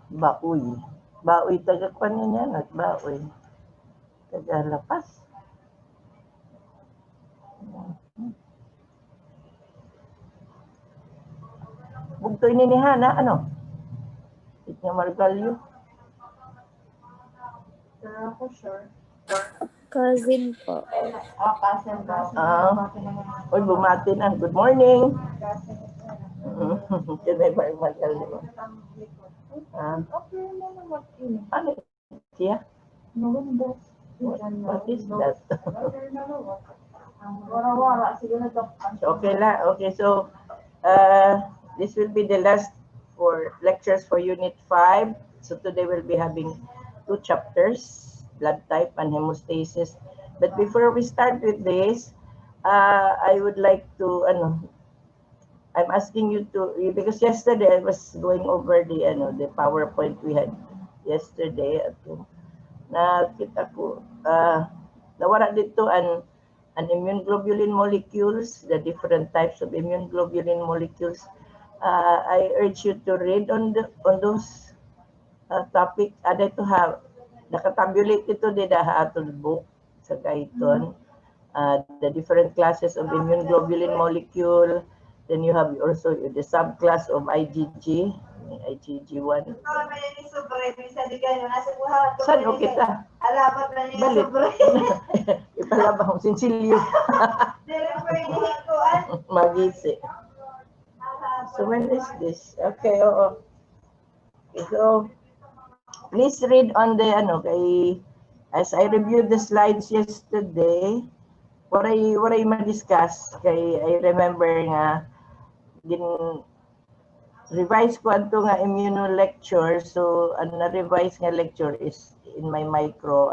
Baoy. Baoy, taga-kwan niya yan, at baoy. Taga-lapas. Bugto ininihan, ha? Ano? Itnya Margalyo. Ako sure. Cousin po. Cousin daw. Uy, bumati na. Good morning. Kaya ba yung Margalyo? Okay, Ano siya? What is that? Wara-wara, sige na to. Okay la. Okay, so this will be the last for lectures for Unit 5. So today we'll be having 2 chapters, blood type and hemostasis. But before we start with this, I would like to, I'm asking you to, because yesterday I was going over the PowerPoint we had yesterday. Nakita ko, nawala dito an immunoglobulin molecules, the different types of immunoglobulin molecules. I urge you to read on those topic. Ada to have nakatabulate ito dida atong book sa kaiton. The different classes of immunoglobulin molecule. Then you have also the subclass of IgG, IgG1. Saan o kita? Alabat na niya Balit. sobre. Ipalabang sinsilyo. Magisi. So when is this? Okay, oo. Okay, so please read on the as I reviewed the slides yesterday, what I ma-discuss kay I remember nga revise ko ato nga immuno lecture. So ang na-revise nga lecture is in my micro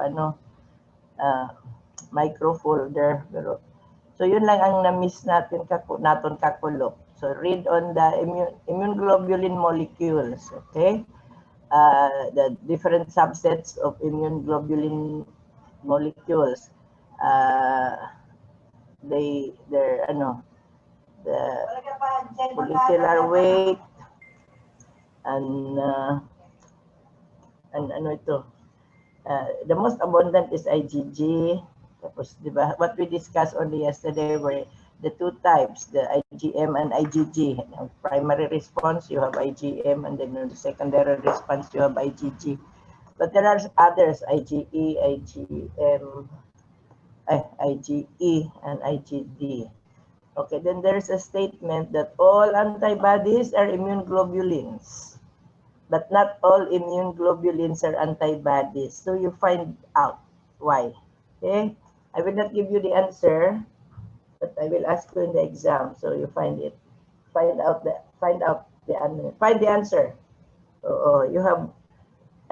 folder, pero so yun lang ang na-miss natin naton kakulok. So read on the immunoglobulin molecules, okay? The different subsets of immunoglobulin molecules. They're the molecular weight and ano ito, the most abundant is IgG. Tapos, di ba, what we discussed only yesterday were the 2 types, the IgM and IgG. In primary response, you have IgM, and then in the secondary response, you have IgG. But there are others, IgE, IgM, IgE, and IgD. Okay, then there's a statement that all antibodies are immunoglobulins, but not all immunoglobulins are antibodies. So you find out why. Okay, I will not give you the answer, but I will ask you in the exam. So you find the answer. So you have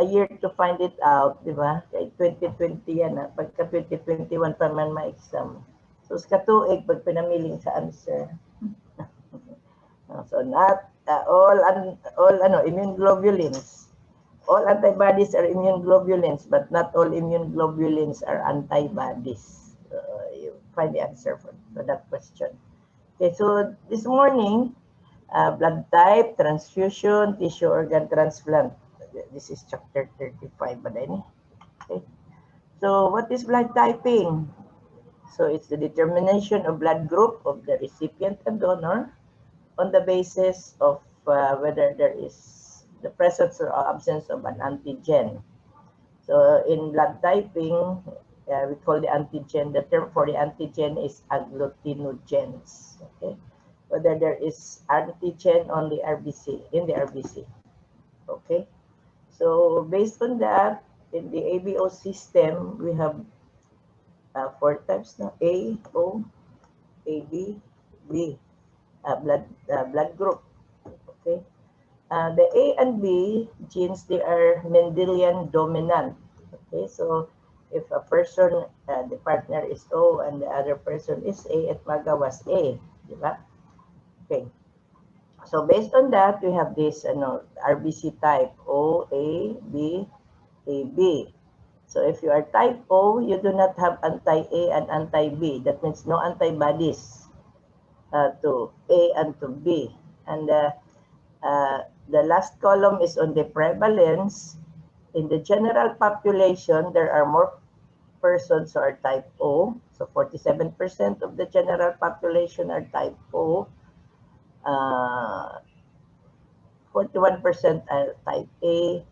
a year to find it out, di ba? Kay 2020 yan, pagka 2021 pa man ma-exam. So sa katuig, pag pinamiling sa answer. So not all immunoglobulins. All antibodies are immunoglobulins, but not all immunoglobulins are antibodies. You find the answer for that question. Okay, so this morning, blood type, transfusion, tissue organ transplant. This is chapter 35. Okay. So what is blood typing? So it's the determination of blood group of the recipient and donor on the basis of whether there is the presence or absence of an antigen. So in blood typing, we call the antigen, the term for the antigen is agglutinogens. Okay, whether there is antigen on the RBC, in the RBC. Okay, so based on that, in the ABO system, we have 4 types now: A, O, AB, B, blood group. Okay, the A and B genes, they are Mendelian dominant. Okay, so if a person, the partner is O and the other person is A, at magawas A, di ba? Okay, so based on that, we have this RBC type O, A, B, AB. So if you are type O, you do not have anti-A and anti-B. That means no antibodies to A and to B. And the last column is on the prevalence. In the general population, there are more persons who are type O. So 47% of the general population are type O. 41% are type A,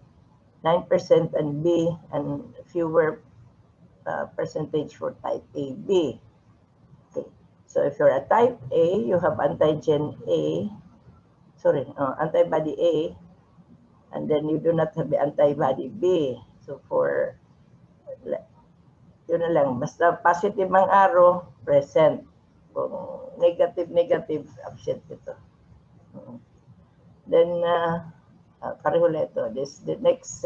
9% and B, and fewer percentage for type AB. Okay. So if you're a type A, you have antibody A, and then you do not have the antibody B. So for, yun na lang, basta positive ang arrow, present. Kung negative, absent ito. Then, pareho na ito. The next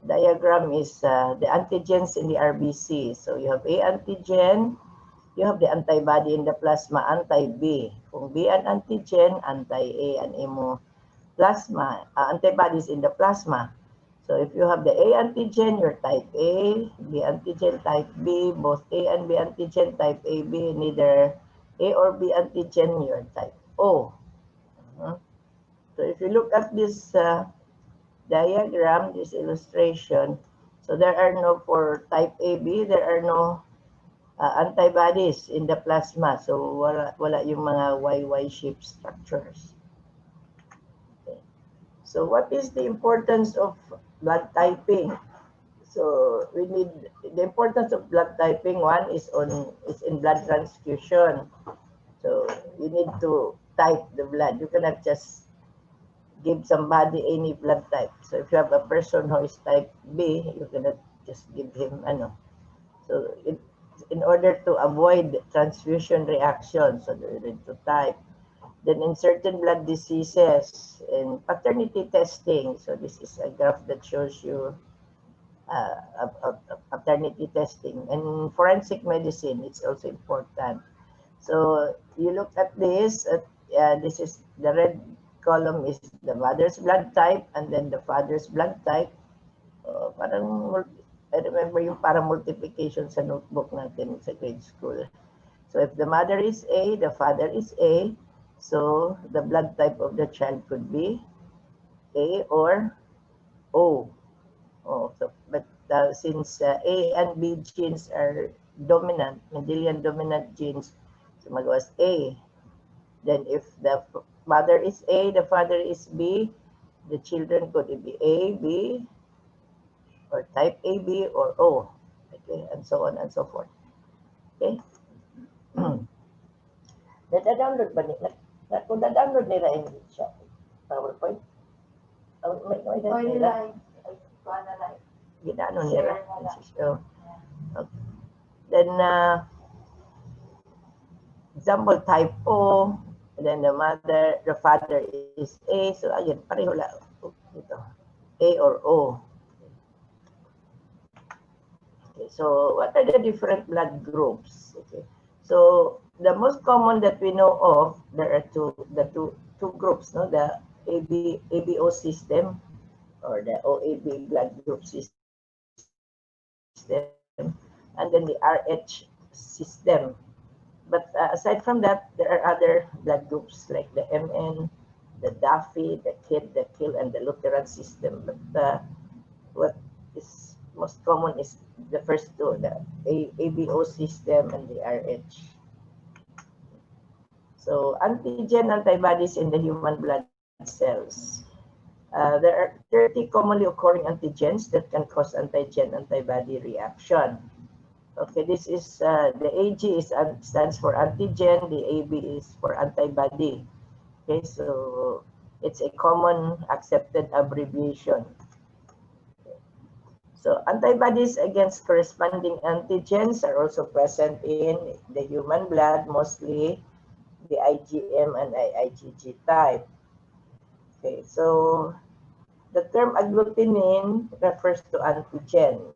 diagram is the antigens in the RBC. So you have A antigen, you have the antibody in the plasma, anti-B. Kung B an antigen, anti-A and plasma, antibodies in the plasma. So if you have the A antigen, you're type A, B antigen type B, both A and B antigen type AB, neither A or B antigen, you're type O. So if you look at this diagram, this illustration, so there are no, for type AB, there are no antibodies in the plasma. So wala yung mga YY shaped structures. Okay. So what is the importance of blood typing? So we need, the importance of blood typing, one is in blood transfusion. So you need to type the blood. You cannot just give somebody any blood type. So if you have a person who is type B, you cannot just give him So in order to avoid transfusion reaction, so you need to type. Then in certain blood diseases, in paternity testing, so this is a graph that shows you paternity testing. And forensic medicine, it's also important. So you look at this, this is the red column is the mother's blood type and then the father's blood type. Parang, I remember yung parang multiplication sa notebook natin sa grade school. So if the mother is A, the father is A, so the blood type of the child could be A or O. But since A and B genes are dominant, Mendelian dominant genes, so magawas A. Then if the mother is A, the father is B, the children could be A, B, or type AB or O. Okay, and so on and so forth. Okay. Nada-download ba nila? Kung na-download nila in PowerPoint? Pwede nila? like, Ginaano nila? So, okay. Then, example type O, and then the father is A. So again, pareho lang dito. A or O. Okay, so what are the different blood groups? Okay, so the most common that we know of, there are two groups, no? The ABO system or the OAB blood group system, and then the RH system. But aside from that, there are other blood groups like the MN, the Duffy, the KID, the KIL, and the Lutheran system. But what is most common is the first two, the ABO system and the RH. So antigen antibodies in the human blood cells. There are 30 commonly occurring antigens that can cause antigen-antibody reaction. Okay, this is the AG stands for antigen, the AB is for antibody. Okay, so it's a common accepted abbreviation. So antibodies against corresponding antigens are also present in the human blood, mostly the IgM and IgG type. Okay, so the term agglutinin refers to antigen.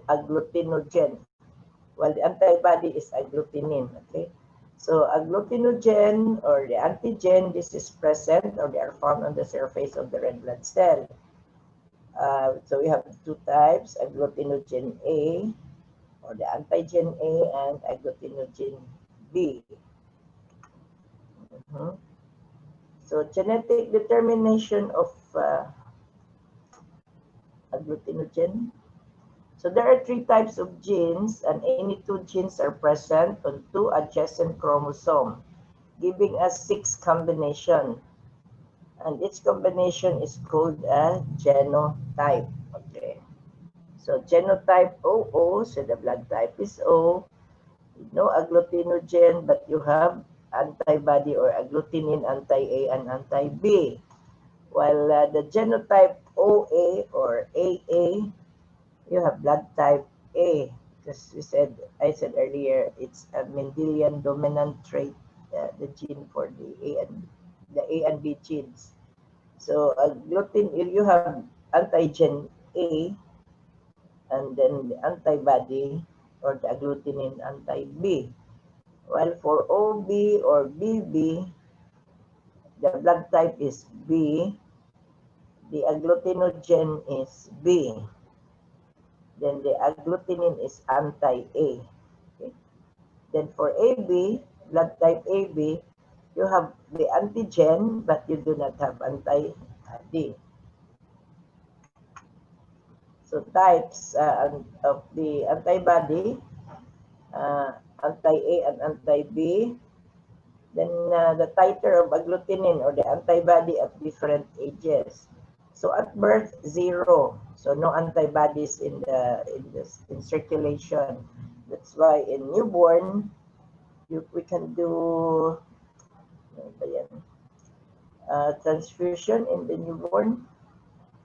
Agglutinogen, while the antibody is agglutinin. Okay, so agglutinogen or the antigen, this is present or they are found on the surface of the red blood cell. So we have two types, agglutinogen A or the antigen A and agglutinogen B. So genetic determination of agglutinogen. So there are 3 types of genes, and any 2 genes are present on 2 adjacent chromosomes, giving us 6 combinations. And each combination is called a genotype. Okay. So genotype OO, so the blood type is O. No agglutinogen, but you have antibody or agglutinin anti-A and anti-B. While the genotype OA or AA, you have blood type A, because I said earlier, it's a Mendelian dominant trait, the gene for the A and B genes. So you have antigen A, and then the antibody or the agglutinin anti-B. While for OB or BB, the blood type is B, the agglutinogen is B, then the agglutinin is anti-A. Okay. Then for AB, blood type AB, you have the antigen, but you do not have anti-D. So types of the antibody, anti-A and anti-B, then the titer of agglutinin or the antibody at different ages. So at birth, 0. So no antibodies in circulation. That's why in newborn, we can do transfusion in the newborn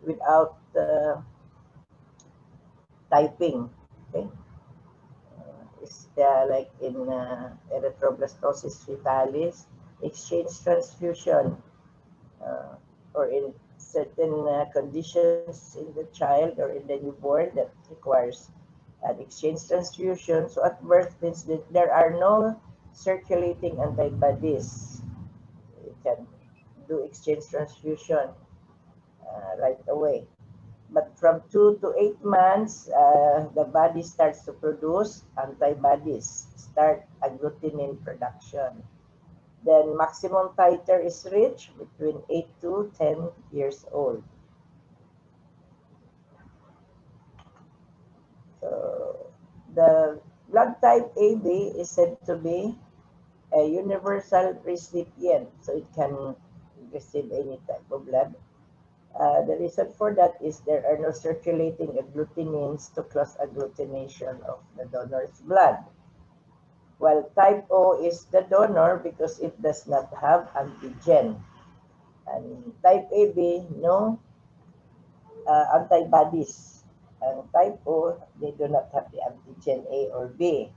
without typing. Okay. Is like in erythroblastosis fetalis, exchange transfusion, or in certain conditions in the child or in the newborn that requires an exchange transfusion. So at birth means that there are no circulating antibodies. You can do exchange transfusion right away. But from 2 to 8 months, the body starts to produce antibodies, start agglutinin production. Then maximum titer is reached between 8 to 10 years old. So the blood type AB is said to be a universal recipient, so it can receive any type of blood. The reason for that is there are no circulating agglutinins to cause agglutination of the donor's blood. While type O is the donor because it does not have antigen. And type AB, no antibodies. And type O, they do not have the antigen A or B.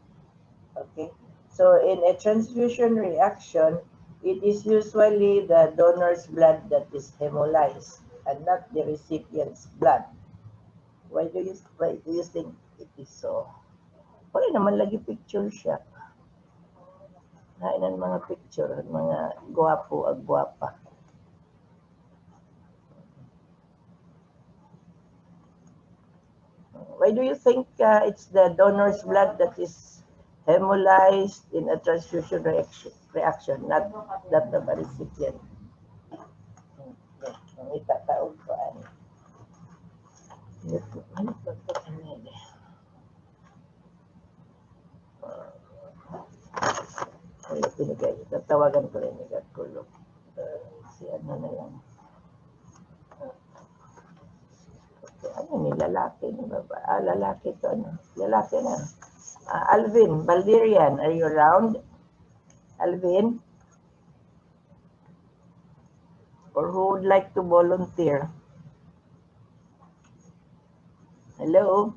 Okay, so in a transfusion reaction, it is usually the donor's blood that is hemolyzed and not the recipient's blood. Why do you think it is so? Wala naman lagi picture siya. Hain ang mga picture, mga gwapo at gwapa. Why do you think it's the donor's blood that is hemolyzed in a transfusion reaction, not that of a recipient? Itataog ko ano. Ano ba ito kanina? Ay, pinigay. Tatawagan ko rin ni Gatkulo. Si ano na lang. Ano ni lalaki ni baba? Lalaki to ano? Lalaki na. Alvin, Valerian, are you around? Alvin? Or who would like to volunteer? Hello?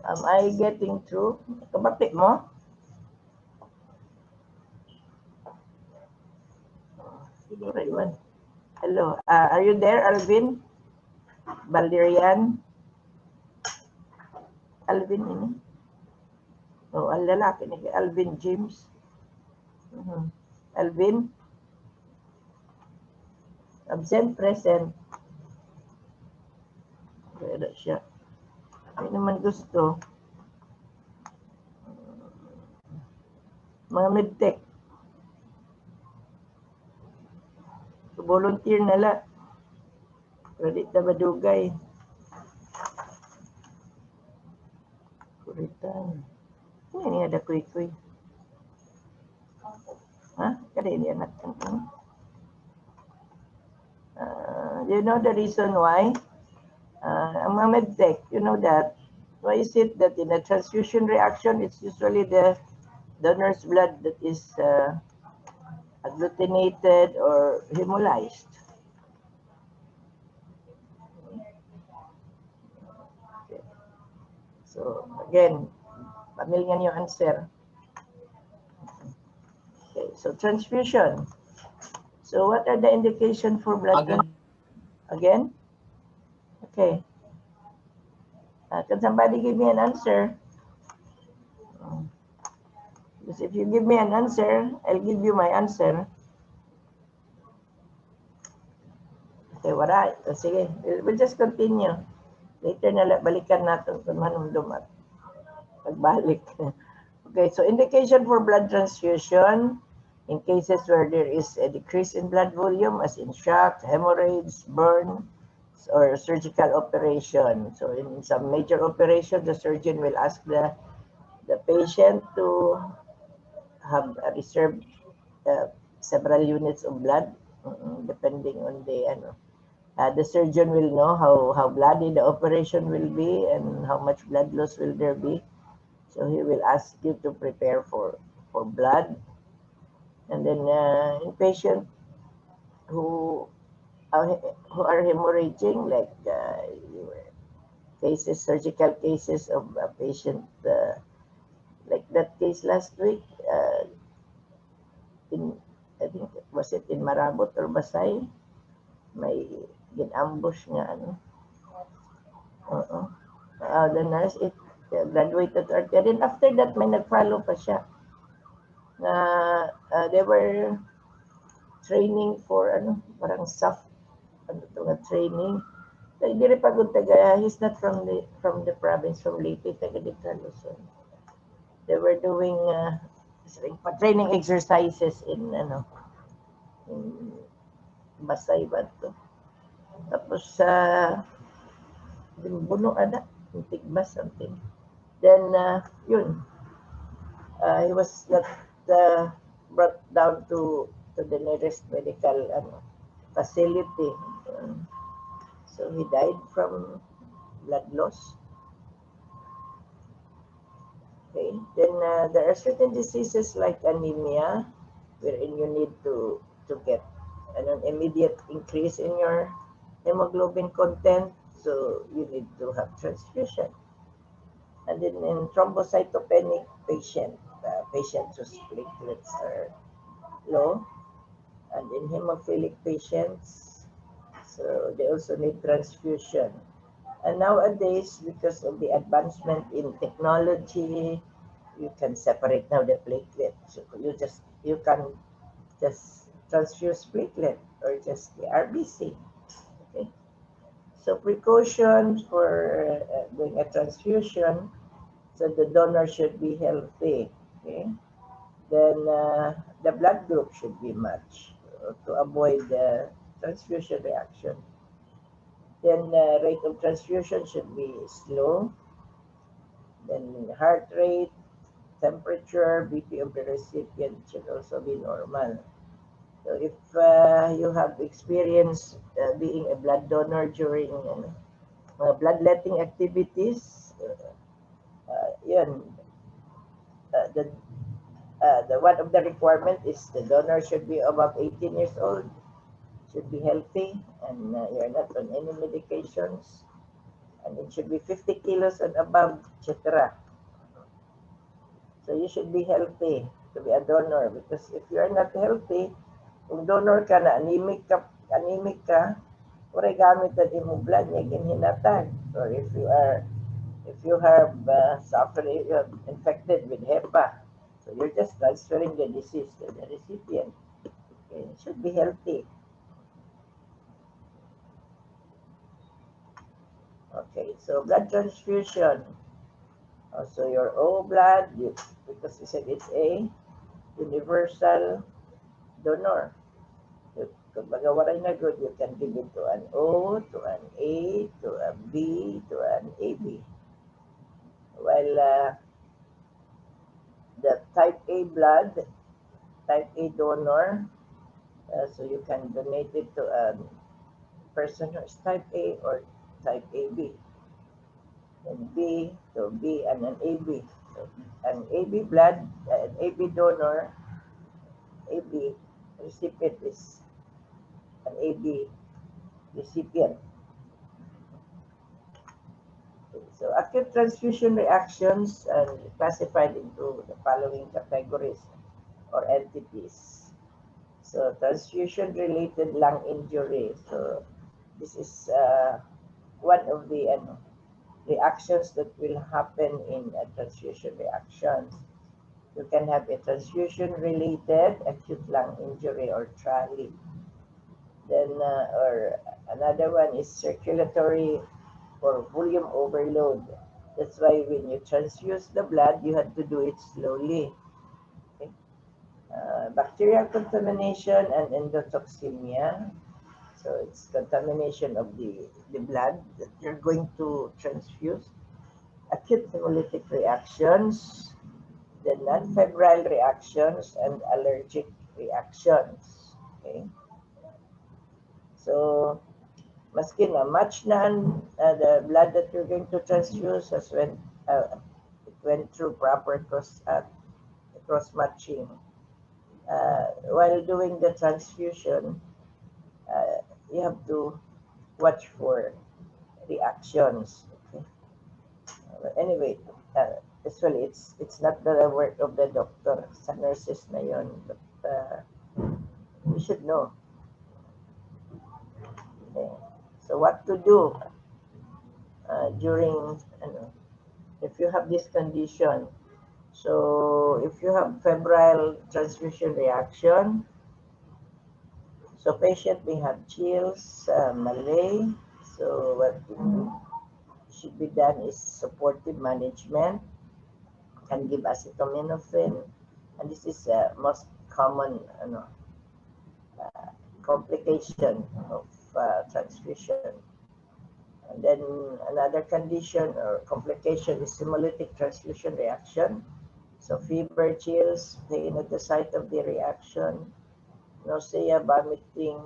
Am I getting through? Kabati mo? Siguro yun. Hello. Are you there, Alvin? Valerian? Alvin ini? Oh, ang lalaki ni Alvin James. Alvin? Absent, present. Wala siya. Ay naman gusto. Mga medtech. So, volunteer na la. Credit na madugay. Kuritan. Ini ada kuy-kuy. Hah? Kada ini anak. You know the reason why? Ang mga medtech, you know that. Why is it that in a transfusion reaction, it's usually the donor's blood that is agglutinated or hemolyzed? Okay. So again, pamilyan yung answer. Okay, so transfusion. So what are the indication for blood transfusion? Again? Okay. Can somebody give me an answer? Because if you give me an answer, I'll give you my answer. Okay, wala. Sige, we'll just continue. Later na balikan natin kung manumdumat. Pagbalik. Okay, so indication for blood transfusion in cases where there is a decrease in blood volume, as in shock, hemorrhage, burn, or surgical operation. So in some major operation, the surgeon will ask the patient to have a reserved several units of blood, depending on the surgeon will know how bloody the operation will be and how much blood loss will there be. So he will ask you to prepare for blood. And then in patients who are hemorrhaging, like cases, surgical cases of a patient, like that case last week, I think, was it in Marabot or Basay? May gin-ambush nga ano. The nurse, graduated earlier. Then after that, may nag-follow pa siya. They were training for parang soft training. Hindi rin pagod taga, he's not from the province, from Leyte, taga dito Luzon. They were doing training exercises in Basay ba to. Tapos buno ada, tigbas something. Then yun, he was not brought down to the nearest medical facility. So he died from blood loss. Okay. Then there are certain diseases like anemia, wherein you need to get an immediate increase in your hemoglobin content. So you need to have transfusion. And then in thrombocytopenic patients whose platelets are low, and in hemophilic patients, so they also need transfusion. And nowadays, because of the advancement in technology, you can separate now the platelet. So you can just transfuse platelet or just the RBC. Okay. So precautions for doing a transfusion. So the donor should be healthy. Okay. Then the blood group should be matched to avoid the transfusion reaction. Then the rate of transfusion should be slow. Then heart rate, temperature, BP of the recipient should also be normal. So if you have experience being a blood donor during bloodletting activities, the one of the requirement is the donor should be above 18 years old, should be healthy, and you're not on any medications, and it should be 50 kilos and above, etc. So you should be healthy to be a donor, because if you are not healthy, kung donor ka na anemic ka, oray gamit na imong blood niya ginhinatag. Or if you have suffering, you have infected with HEPA, so you're just transferring the disease to the recipient. Okay, you should be healthy. Okay, so blood transfusion. Also your O blood, because you said it's A. universal donor. Kumbaga, waray na good, you can give it to an O, to an A, to a B, to an AB. While the type A blood, type A donor, so you can donate it to a person who is type A or type AB. And B to B and an AB. So an AB blood, an AB donor, AB recipient is an AB recipient. So acute transfusion reactions are classified into the following categories or entities. So transfusion-related lung injury. So this is one of the reactions that will happen in a transfusion reaction. You can have a transfusion-related acute lung injury or TRALI. Then, or another one is circulatory or volume overload. That's why when you transfuse the blood, you have to do it slowly. Okay? Bacterial contamination and endotoxemia. So it's contamination of the blood that you're going to transfuse. Acute hemolytic reactions, the non-febrile reactions, and allergic reactions. Okay? So, maski na match na the blood that you're going to transfuse it went through proper cross-matching. While doing the transfusion, you have to watch for reactions. Okay? Anyway, usually it's not the work of the doctor, sa nurses na yun, but we should know. Okay. So what to do during, if you have this condition. So if you have febrile transfusion reaction, so patient may have chills, malaise. So what should be done is supportive management, can give acetaminophen, and this is most common complication of transfusion. And then another condition or complication is hemolytic transfusion reaction. So fever, chills, pain at the site of the reaction, nausea, vomiting,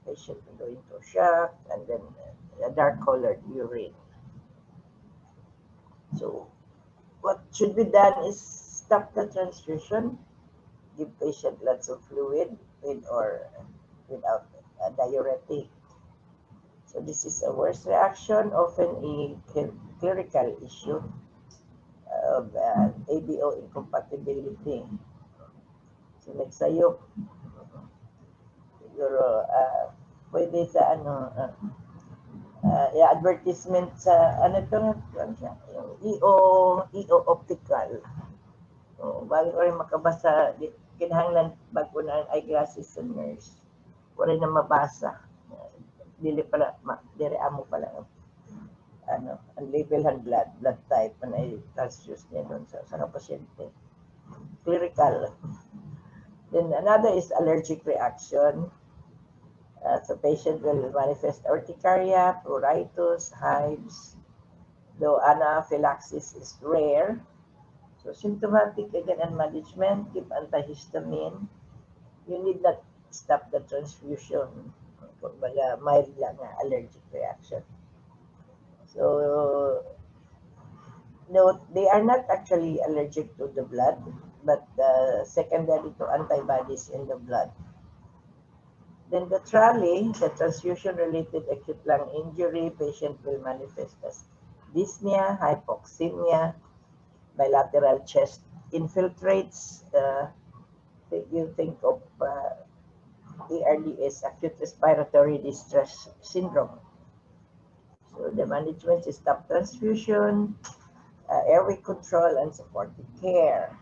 patient will go into shock, and then a dark colored urine. So what should be done is stop the transfusion, give patient lots of fluid with or without a diuretic. So this is a worse reaction, often a clerical issue of ABO incompatibility. So nagsayop, siguro pwede sa advertisement sa yung EO optical. So, bago rin makabasa, kinahanglan bago na ang eyeglasses sa nurse. Wala na mabasa. Dili amo pala ang label ng blood type na i-transfuse niya doon sa pasyente. Clerical. Then another is allergic reaction. So patient will manifest urticaria, pruritus, hives, though anaphylaxis is rare. So symptomatic again and management, give antihistamine. You need not stop the transfusion. Kumbaga, mild lang na allergic reaction. So, note, they are not actually allergic to the blood, but secondary to antibodies in the blood. Then the TRALI, the transfusion-related acute lung injury, patient will manifest as dyspnea, hypoxemia, bilateral chest infiltrates. You think of ARDS, acute respiratory distress syndrome. So the management is stop transfusion, airway control, and supportive care.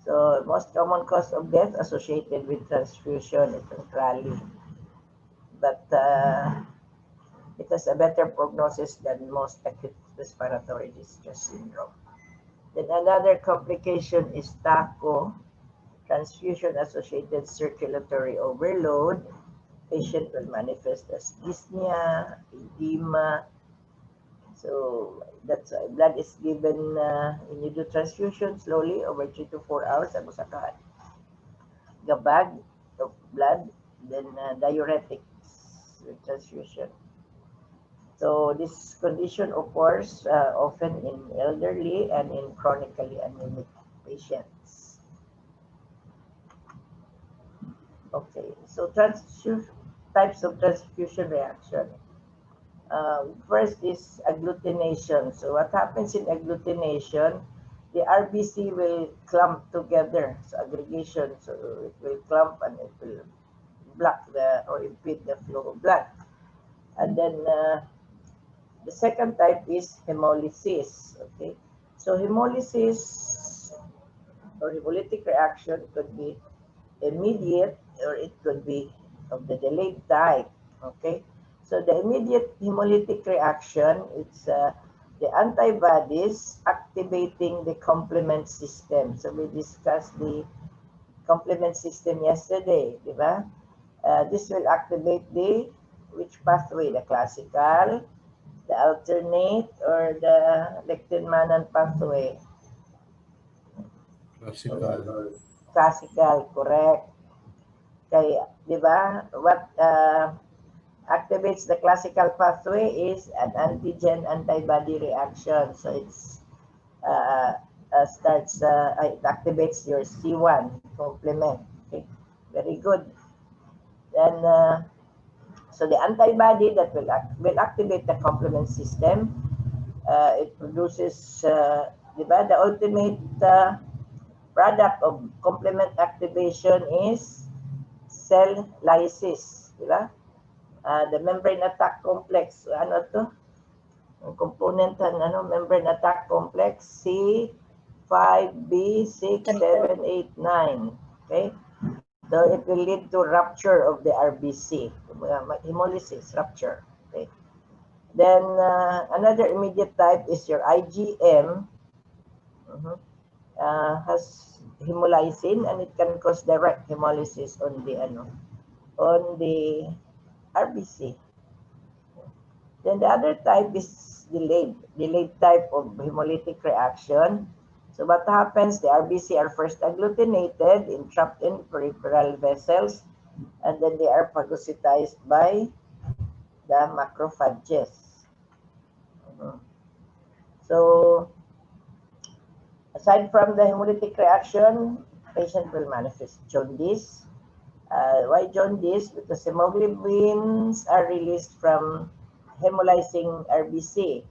So most common cause of death associated with transfusion is TRALI, but it has a better prognosis than most acute respiratory distress syndrome. Then another complication is TACO, transfusion-associated circulatory overload, patient will manifest as dyspnea, edema. So that's why blood is given when you do transfusion slowly over 3 to 4 hours. Ako sa gabag of blood, then diuretics with transfusion. So this condition occurs often in elderly and in chronically anemic patients. Okay, so types of transfusion reaction. First is agglutination. So what happens in agglutination? The RBC will clump together. So aggregation, so it will clump and it will block or impede the flow of blood. And then the second type is hemolysis. Okay, so hemolysis or hemolytic reaction could be immediate or it could be of the delayed type. Okay, so the immediate hemolytic reaction, it's the antibodies activating the complement system. So we discussed the complement system yesterday, di ba? This will activate the which pathway? The classical, the alternate, or the lectin-mannan pathway? Classical. Classical, correct. Kaya, di ba? What activates the classical pathway is an antigen antibody reaction. So it's it activates your C1 complement. Okay, very good. Then so the antibody that will activate the complement system, it produces the ultimate product of complement activation is cell lysis, di ba? The membrane attack complex, ano to? Ang component ng membrane attack complex C5B6 7 8 9. Okay? So it will lead to rupture of the RBC, hemolysis, rupture. Okay. Then another immediate type is your IgM. Has hemolysin and it can cause direct hemolysis on the RBC. Then the other type is delayed type of hemolytic reaction. So what happens? The RBC are first agglutinated, entrapped in peripheral vessels, and then they are phagocytized by the macrophages. So aside from the hemolytic reaction, patient will manifest jaundice. Why jaundice? Because hemoglobins are released from hemolyzing RBC.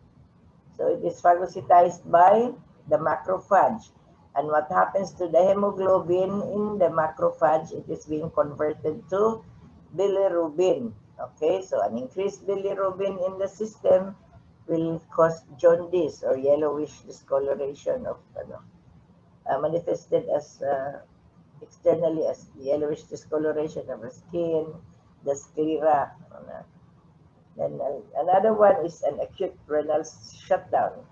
So it is phagocytized by the macrophage. And what happens to the hemoglobin in the macrophage? It is being converted to bilirubin. Okay, so an increased bilirubin in the system will cause jaundice or yellowish discoloration of manifested as externally as yellowish discoloration of the skin, the sclera. Then another one is an acute renal shutdown.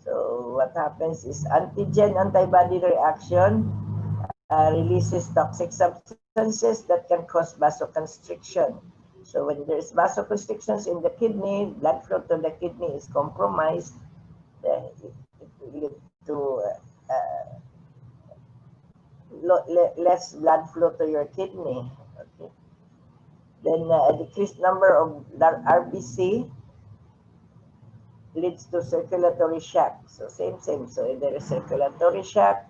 So what happens is antigen antibody reaction releases toxic substances that can cause vasoconstriction. So when there is vasoconstrictions in the kidney, blood flow to the kidney is compromised. Then it will lead to less blood flow to your kidney. Okay. Then a decreased number of RBC leads to circulatory shock. So same. So if there is circulatory shock,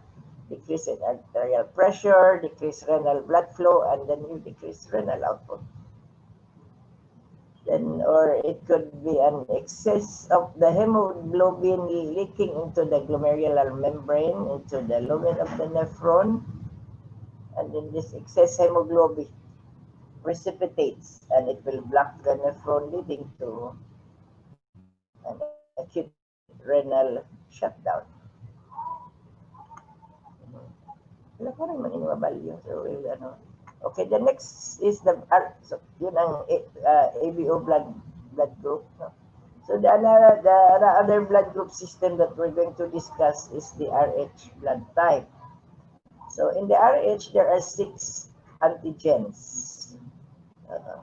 decrease in arterial pressure, decrease renal blood flow, and then you decrease renal output. Then, or it could be an excess of the hemoglobin leaking into the glomerular membrane, into the lumen of the nephron, and then this excess hemoglobin precipitates and it will block the nephron, leading to an acute renal shutdown. Wala ko rin man value. So, okay, the next is the so, yun ang ABO blood group. No? So the other blood group system that we're going to discuss is the RH blood type. So in the RH, there are 6 antigens. Uh,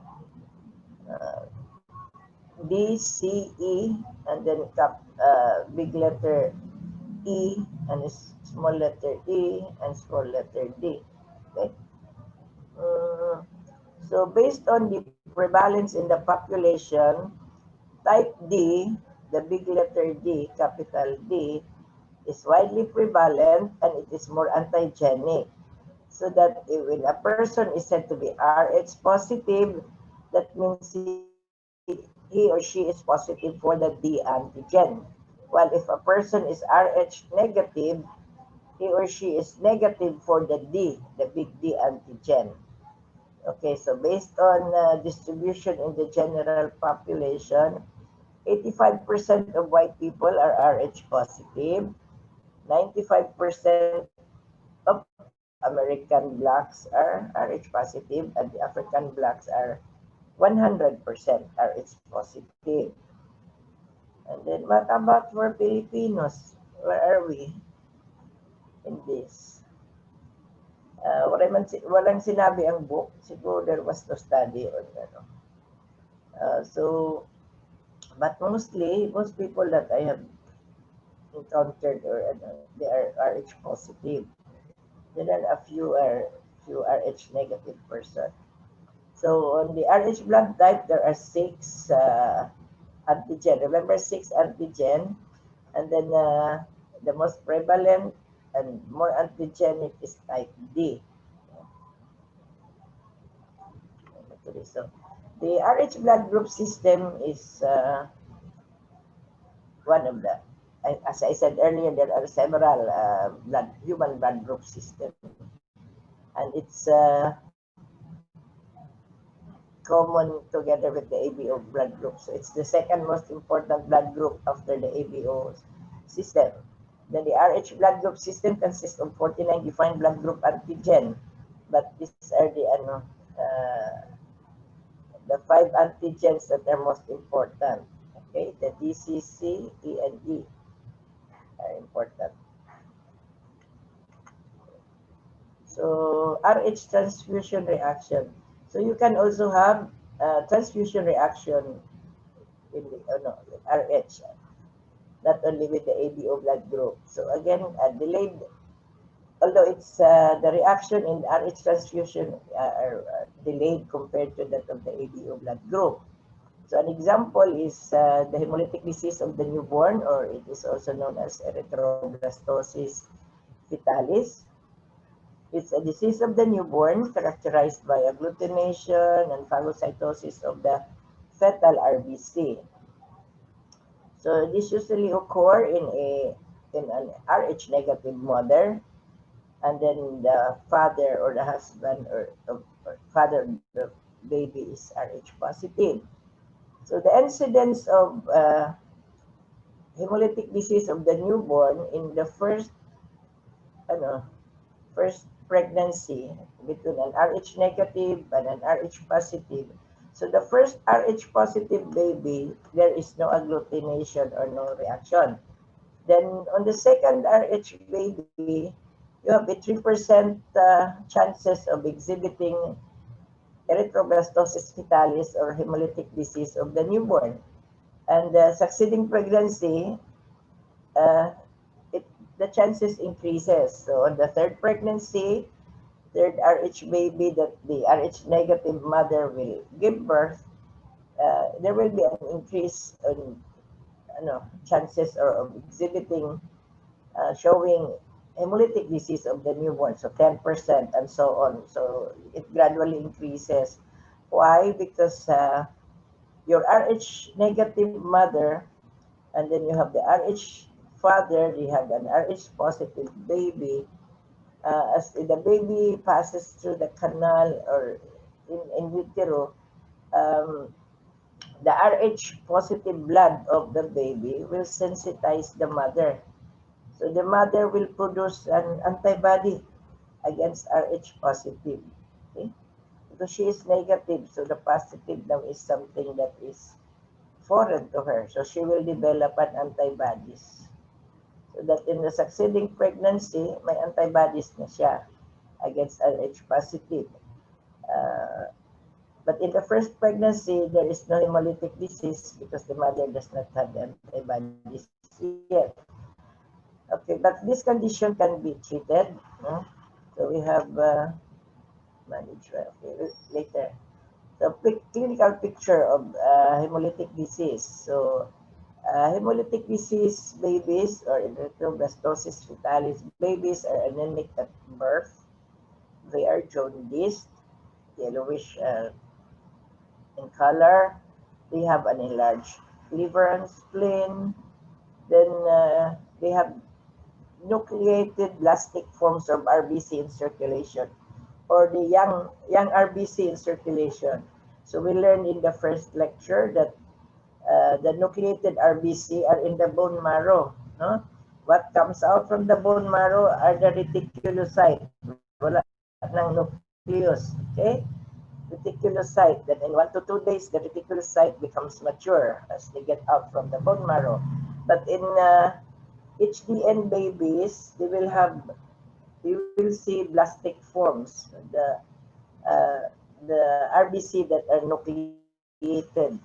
D, C, E, and then big letter E, and small letter E, and small letter D. Okay. Uh, so based on the prevalence in the population, type D, the big letter D, capital D, is widely prevalent and it is more antigenic. So that when a person is said to be Rh positive, that means he or she is positive for the D antigen. While if a person is Rh negative, he or she is negative for the D, the big D antigen. Okay, so based on distribution in the general population, 85% of white people are Rh positive, 95% of American blacks are Rh positive, and the African blacks are 100% Rh positive. And then what about for Filipinos? Where are we in this? Walang sinabi ang book. Siguro there was no study on ano. So, but most people that I have encountered or they are Rh positive. Then a few Rh negative person. So on the Rh blood type, there are 6 antigen. Remember 6 antigen, and then the most prevalent and more antigenic is type D. So the Rh blood group system is one of the, as I said earlier, there are several human blood group system, and it's common together with the ABO blood group. So it's the second most important blood group after the ABO system. Then the Rh blood group system consists of 49 defined blood group antigen, but these are the 5 antigens that are most important. Okay, the D, C, E, and E are important. So Rh transfusion reaction. So you can also have transfusion reaction in the Rh, not only with the ABO blood group. So again, delayed, although it's the reaction in Rh transfusion are delayed compared to that of the ABO blood group. So an example is the hemolytic disease of the newborn, or it is also known as erythroblastosis fetalis. It's a disease of the newborn characterized by agglutination and phagocytosis of the fetal RBC. So this usually occur in an Rh negative mother, and then the father or the husband or father of the baby is Rh positive. So the incidence of hemolytic disease of the newborn in the first pregnancy between an Rh negative and an Rh positive. So the first Rh positive baby, there is no agglutination or no reaction. Then on the second Rh baby, you have a 3% chances of exhibiting erythroblastosis fetalis or hemolytic disease of the newborn. And the succeeding pregnancy, uh, the chances increases. So on the third pregnancy, third Rh baby that the Rh negative mother will give birth, there will be an increase in chances of exhibiting, showing hemolytic disease of the newborn, so 10% and so on. So it gradually increases. Why? Because your Rh negative mother, and then you have the Rh father, you have an Rh positive baby. As the baby passes through the canal or in utero, the Rh positive blood of the baby will sensitize the mother. So the mother will produce an antibody against Rh positive. Okay? Because she is negative, so the positive now is something that is foreign to her. So she will develop an antibodies. So that in the succeeding pregnancy, may antibodies na siya. against Rh positive. But in the first pregnancy, there is no hemolytic disease because the mother does not have the antibodies yet. Okay, but this condition can be treated. So we have management. Okay, later. The clinical picture of hemolytic disease. So hemolytic disease babies or erythroblastosis fetalis babies are anemic at birth. They are jaundiced, yellowish in color. They have an enlarged liver and spleen. Then they have nucleated blastic forms of RBC in circulation, or the young RBC in circulation. So we learned in the first lecture that the nucleated RBC are in the bone marrow. No? What comes out from the bone marrow are the reticulocyte. Wala ng nucleus. Okay? Reticulocyte. Then in 1 to 2 days, the reticulocyte becomes mature as they get out from the bone marrow. But in HDN babies, you will see blastic forms, the RBC that are nucleated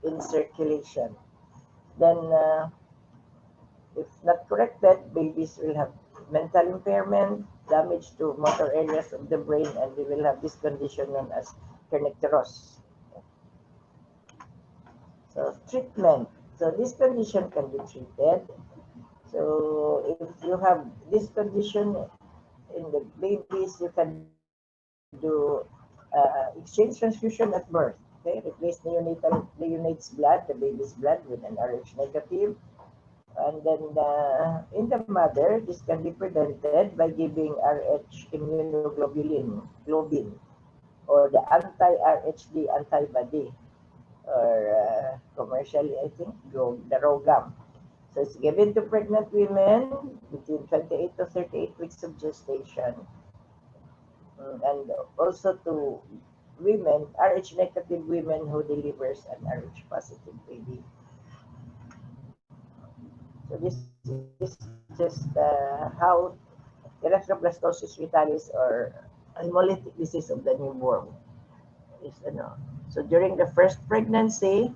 in circulation. Then, if not corrected, babies will have mental impairment, damage to motor areas of the brain, and they will have this condition known as kernicterus. So, treatment. So, this condition can be treated. So, if you have this condition in the babies, you can do exchange transfusion at birth. Okay, replace neonate's blood, the baby's blood, with an Rh negative. And then in the mother, this can be prevented by giving Rh immunoglobulin, globin, or the anti-RHD antibody, or commercially, I think, the ROGAM. So it's given to pregnant women between 28 to 38 weeks of gestation, and also to women, Rh negative women who delivers an Rh positive baby. So this is just how erythroblastosis fetalis or hemolytic disease of the newborn is. So during the first pregnancy,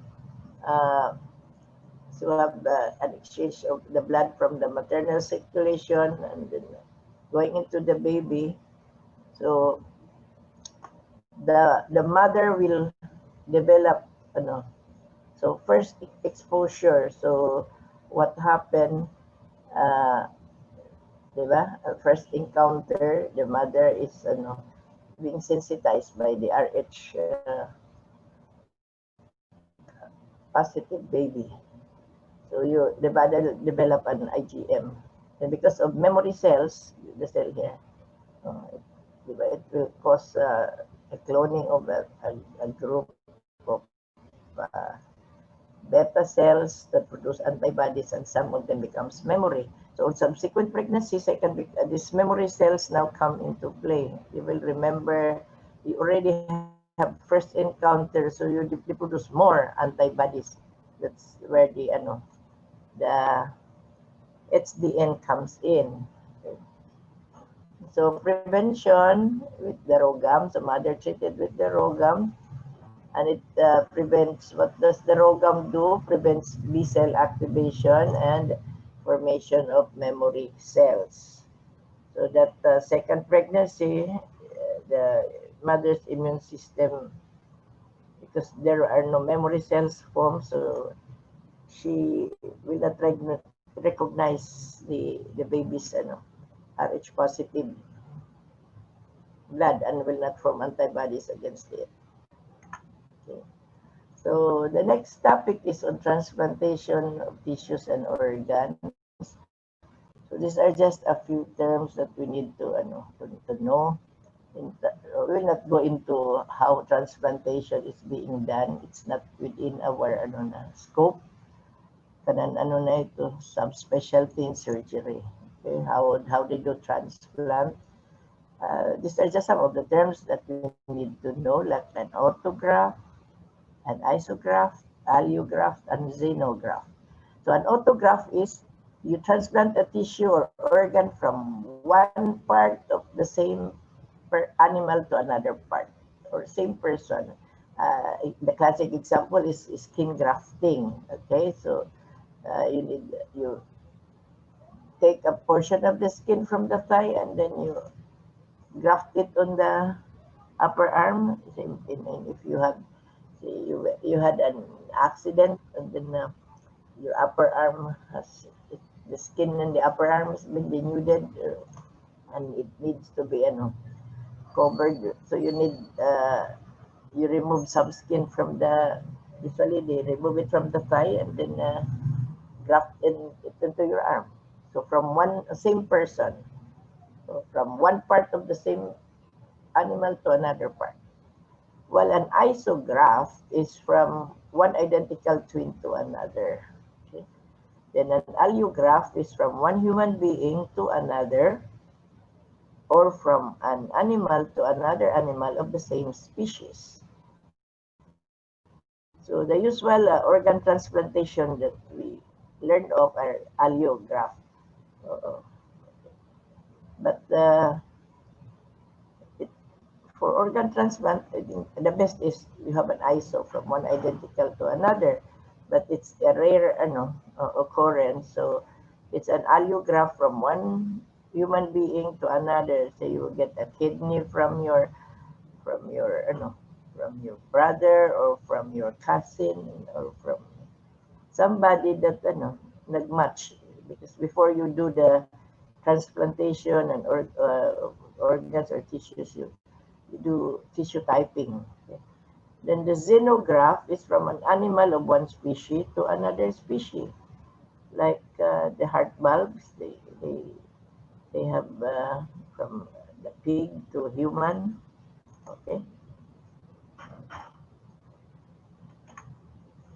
so have an exchange of the blood from the maternal circulation and then going into the baby. So the mother will develop so first exposure. So what happened, diba? First encounter, the mother is being sensitized by the Rh positive baby. So the body will develop an IgM, and because of memory cells, the cell here, it will cause a cloning of a group of beta cells that produce antibodies, and some of them becomes memory. So in subsequent pregnancies, these memory cells now come into play. You will remember you already have first encounter, so you produce more antibodies. That's where the HDN comes in. Okay. So prevention with the ROGAM, so mother treated with the ROGAM, and it prevents, what does the ROGAM do? Prevents B cell activation and formation of memory cells. So that second pregnancy, the mother's immune system, because there are no memory cells formed, so she will not recognize the baby's Rh positive blood and will not form antibodies against it. Okay. So the next topic is on transplantation of tissues and organs. So these are just a few terms that we need to know. We will not go into how transplantation is being done. It's not within our scope. Kanan na ito, subspecialty in surgery. Okay, how they do transplant. These are just some of the terms that we need to know, like an autograft, an isograft, allograft, and xenograft. So an autograft is you transplant a tissue or organ from one part of the same animal to another part, or same person. The classic example is skin grafting. Okay, so you take a portion of the skin from the thigh and then you graft it on the upper arm. If you have, say, you had an accident and then your upper arm has the skin in the upper arm has been denuded, and it needs to be covered. So you remove some skin from usually they remove it from the thigh and then graft it into your arm. So from one same person, so from one part of the same animal to another part. While an isograft is from one identical twin to another. Okay? Then an allograft is from one human being to another, or from an animal to another animal of the same species. So the usual organ transplantation that we learned of are allograft. But for organ transplant, I think the best is you have an iso from one identical to another, but it's a rare occurrence. So it's an allograft from one human being to another. So you will get a kidney from your from your brother, or from your cousin, or from somebody that nagmatch, because before you do the transplantation and organs or tissues, you do tissue typing. Okay? Then the xenograft is from an animal of one species to another species, like the heart valves. They have from the pig to human. Okay.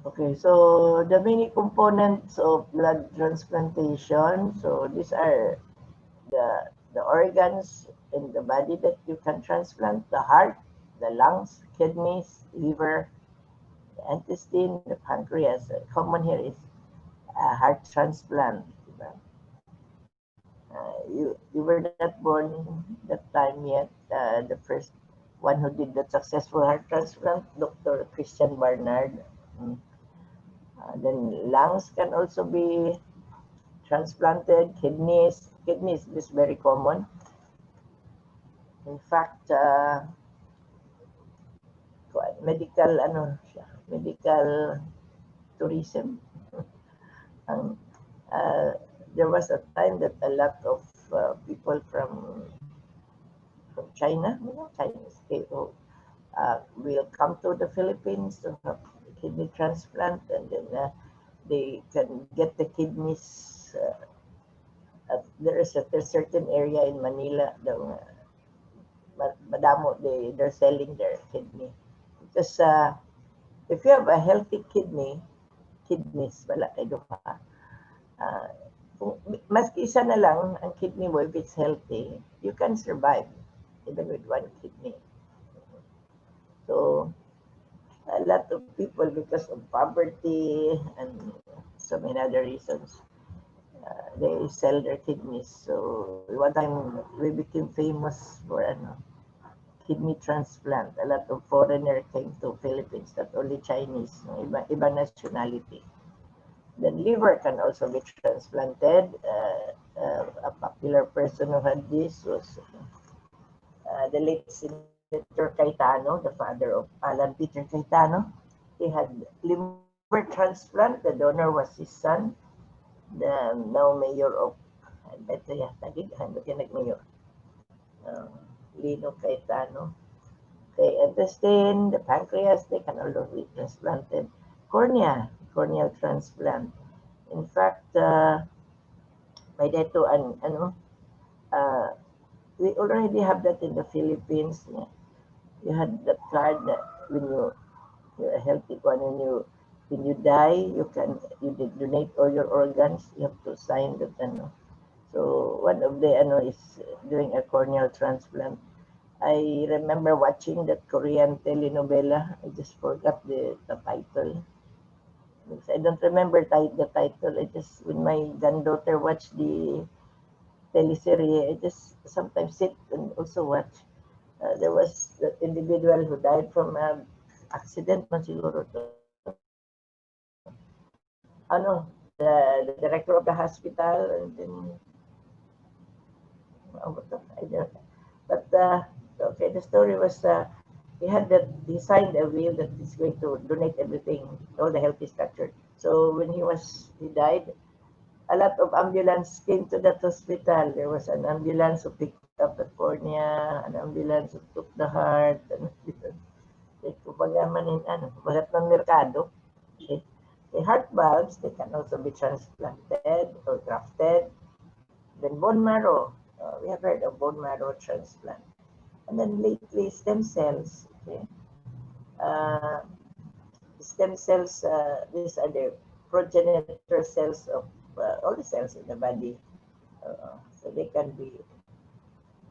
Okay, so the many components of blood transplantation. So these are the organs in the body that you can transplant: the heart, the lungs, kidneys, liver, the intestine, the pancreas. Common here is heart transplant. Diba? You were not born that time yet. The first one who did the successful heart transplant, Dr. Christian Barnard. Mm. Then lungs can also be transplanted. Kidneys is very common. In fact, medical tourism. um, uh, there was a time that a lot of people from China, Chinese people, will come to the Philippines to have kidney transplant, and then they can get the kidneys. There is a certain area in Manila, madamo, they're selling their kidney, because if you have a healthy kidneys, wala kay duha. Uh, Maski isa na lang ang kidney mo, if it's healthy, you can survive even with one kidney. So a lot of people, because of poverty and so many other reasons, they sell their kidneys. So one time we became famous for kidney transplant. A lot of foreigners came to Philippines, not only Chinese, iba nationality. Then liver can also be transplanted. A popular person who had this was the late Senator Cayetano, the father of Alan Peter Cayetano. He had liver transplant. The donor was his son, the now mayor of nagmayor, Lino Cayetano. Okay, intestine, the pancreas, they can also be transplanted. Corneal transplant. In fact, may dito we already have that in the Philippines. You had that card that when you're a healthy one, when you die, you donate all your organs. You have to sign that. So one of the is doing a corneal transplant. I remember watching that Korean telenovela. I just forgot the title. I don't remember the title. I just, when my granddaughter watched the teleserye, I just sometimes sit and also watch. there was the individual who died from accident man siguro to. Ano, the director of the hospital, and then I don't. But okay, the story was he signed a will that he's going to donate everything, all the healthy structure. So when he died, a lot of ambulance came to that hospital. There was an ambulance who picked up the cornea, an ambulance who took the heart, and kumbaga manin ano, bagat ng merkado. Okay. The heart valves, they can also be transplanted or grafted. Then bone marrow, we have heard of bone marrow transplant. And then lately, stem cells. Okay. Uh, stem cells, these are the progenitor cells of all the cells in the body. So they can be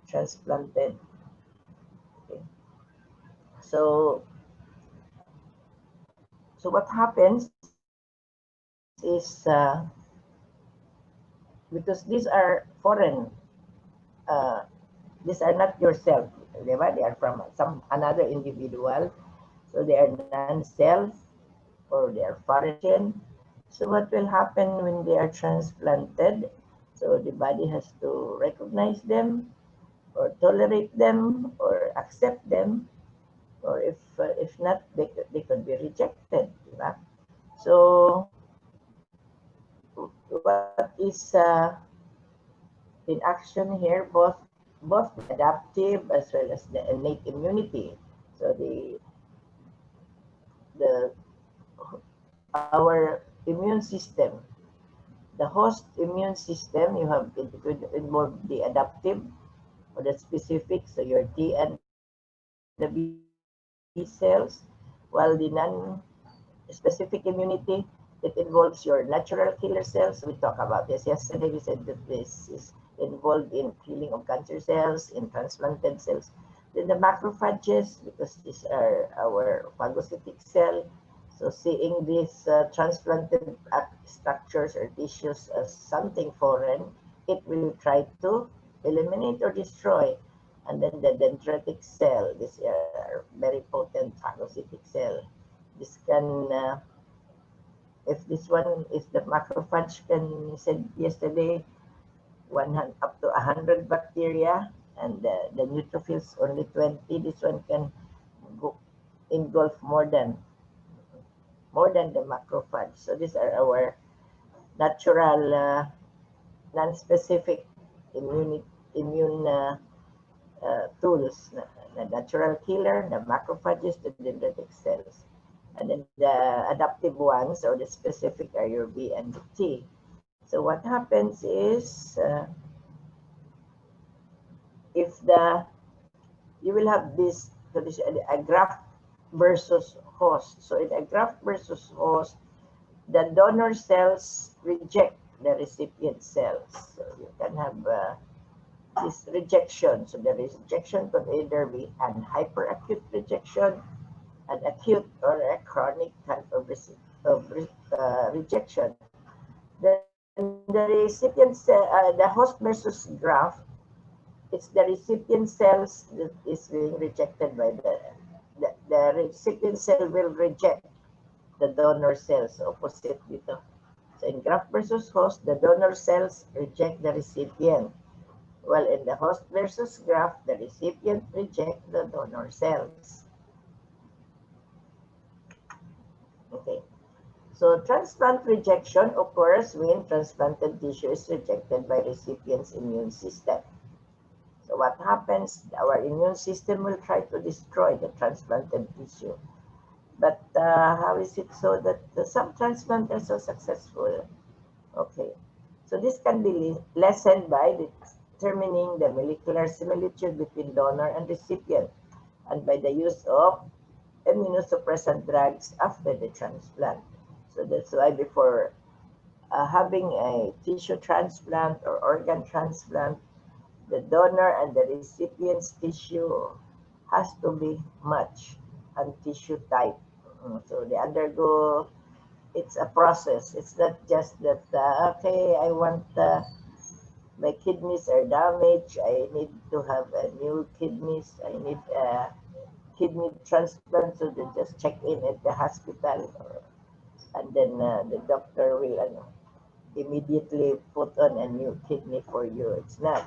transplanted. Okay. So, so what happens is because these are foreign, these are not yourself. They are from another individual. So they are non-self or they are foreign. So what will happen when they are transplanted? So the body has to recognize them or tolerate them or accept them, or if not, they could be rejected. Diba? So what is in action here, both the adaptive as well as the innate immunity. So the our immune system, the host immune system, you have it could involve the adaptive or the specific, so your T and the B cells, while the non-specific immunity, it involves your natural killer cells. We talked about this yesterday. We said that this is involved in killing of cancer cells, in transplanted cells. Then the macrophages, because these are our phagocytic cell. So seeing these transplanted structures or tissues as something foreign, it will try to eliminate or destroy. And then the dendritic cell, these are very potent phagocytic cell. This can, if this one is the macrophage can, said yesterday, 100, up to 100 bacteria, and the neutrophils only 20. This one can go, engulf more than the macrophage. So these are our natural, non-specific immune tools, the natural killer, the macrophages, the dendritic cells. And then the adaptive ones or the specific are your B and the T. So what happens is if you will have this, so this a graft versus host. So in a graft versus host, the donor cells reject the recipient cells. So you can have this rejection. So the rejection could either be an hyperacute rejection, an acute, or a chronic type of rejection. Then the recipient cell, the host versus graft, it's the recipient cells that is being rejected by the recipient cell will reject the donor cells, opposite dito. So in graft versus host, the donor cells reject the recipient. While in the host versus graft, the recipient reject the donor cells. Okay. So transplant rejection occurs when transplanted tissue is rejected by recipient's immune system. So what happens? Our immune system will try to destroy the transplanted tissue. But how is it so that some transplants are so successful? Okay. So this can be lessened by determining the molecular similitude between donor and recipient and by the use of immunosuppressant drugs after the transplant. So that's why before having a tissue transplant or organ transplant, the donor and the recipient's tissue has to be matched and tissue type. So they undergo, it's a process. It's not just that, okay, I want my kidneys are damaged. I need to have a new kidneys. I need a kidney transplant. So they just check in at the hospital, and then the doctor will immediately put on a new kidney for you. It's not.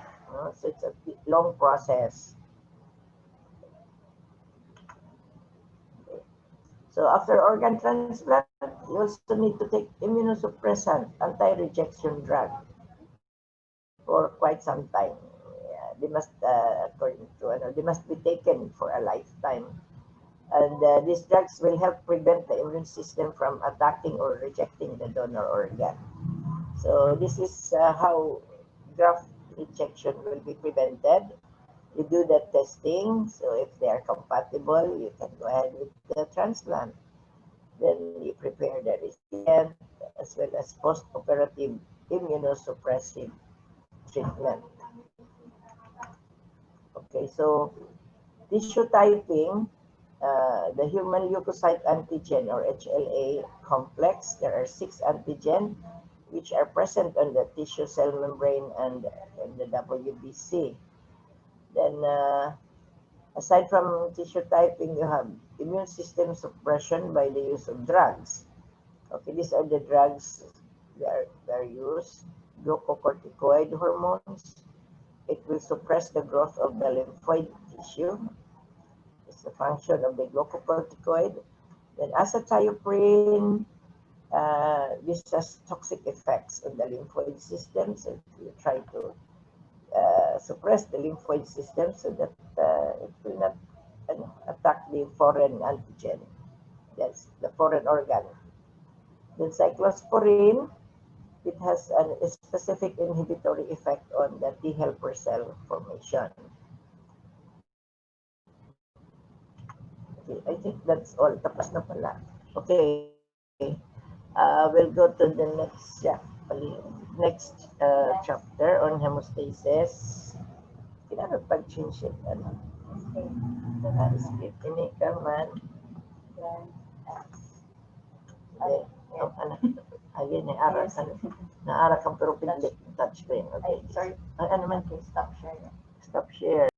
So it's a long process. So after organ transplant, you also need to take immunosuppressant, anti-rejection drug for quite some time. Yeah, they must, according to, they must be taken for a lifetime. And these drugs will help prevent the immune system from attacking or rejecting the donor organ. So this is how graft rejection will be prevented. You do the testing. So if they are compatible, you can go ahead with the transplant. Then you prepare the recipient as well as post-operative immunosuppressive treatment. Okay, so tissue typing, the human leukocyte antigen or HLA complex, there are 6 antigen which are present on the tissue cell membrane and the WBC. Then aside from tissue typing, you have immune system suppression by the use of drugs. Okay, these are the drugs that are used. Glucocorticoid hormones. It will suppress the growth of the lymphoid tissue. It's the function of the glucocorticoid. Then azathioprine, this has toxic effects on the lymphoid system. So you try to suppress the lymphoid system so that it will not attack the foreign antigen. That's the foreign organ. Then cyclosporine, it has a specific inhibitory effect on the T helper cell formation. Okay, I think that's all. Tapos na pala. Okay. We'll go to the next chapter on hemostasis. Kailangan pag-change it. Skip. Ini ka man. Ayun, naara ka. Naara ka pero pinlik touchscreen. Okay. Sorry. Ano man? Stop sharing. Stop share.